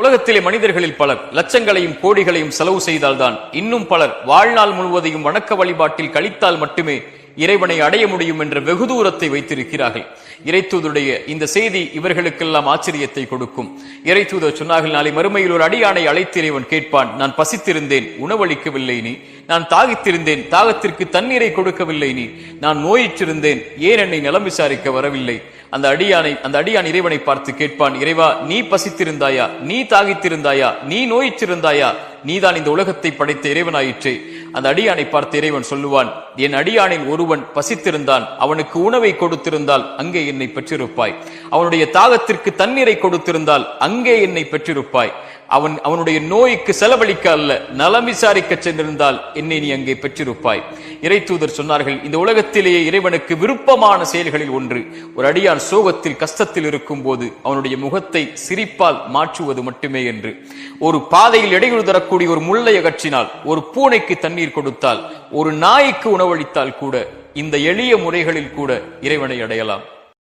உலகத்திலே மனிதர்களில் பலர் லட்சங்களையும் கோடிகளையும் செலவு செய்தால்தான், இன்னும் பலர் வாழ்நாள் முழுவதையும் வணக்க வழிபாட்டில் கழித்தால் மட்டுமே இறைவனை அடைய முடியும் என்ற வெகு தூரத்தை வைத்திருக்கிறார்கள். இறைத்தூதருடைய இந்த செய்தி இவர்களுக்கெல்லாம் ஆச்சரியத்தை கொடுக்கும். இறைத்தூதர் சொன்னார்கள், நாளை மறுமையில் ஒரு அடியானை அழைத்து இறைவன் கேட்பான், நான் பசித்திருந்தேன், உணவளிக்கவில்லை நீ. நான் தாகித்திருந்தேன், தாகத்திற்கு தண்ணீரை கொடுக்கவில்லை நீ. நான் நோயிற்றிருந்தேன், ஏன் என்னை நலம் விசாரிக்க வரவில்லை? அந்த அடியான் இறைவனை பார்த்து கேட்பான், இறைவா, நீ பசித்திருந்தாயா, நீ தாகித்திருந்தாயா, நீ நோயிற்றிருந்தாயா? நீதான் இந்த உலகத்தை படைத்த இறைவனாயிற்றே. அந்த அடியானை பார்த்து இறைவன் சொல்லுவான், என் அடியானில் ஒருவன் பசித்திருந்தான், அவனுக்கு உணவை கொடுத்திருந்தால் அங்கே என்னை பெற்றிருப்பாய். அவனுடைய தாகத்திற்கு தண்ணீரை கொடுத்திருந்தால் அங்கே என்னை பெற்றிருப்பாய். அவனுடைய நோய்க்கு செலவழிக்க அல்ல, நலம் விசாரிக்க சென்றிருந்தால் என்னை நீ அங்கே பெற்றிருப்பாய். இறைத்தூதர் சொன்னார்கள், இந்த உலகத்திலேயே இறைவனுக்கு விருப்பமான செயல்களில் ஒன்று ஒரு அடியான் சோகத்தில் கஷ்டத்தில் இருக்கும் போது அவனுடைய முகத்தை சிரிப்பால் மாற்றுவது மட்டுமே என்று. ஒரு பாதையில் இடையூறு தரக்கூடிய ஒரு முள்ளை அகற்றினால், ஒரு பூனைக்கு தண்ணீர் கொடுத்தால், ஒரு நாய்க்கு உணவளித்தால் கூட இந்த எளிய முறைகளில் கூட இறைவனை அடையலாம்.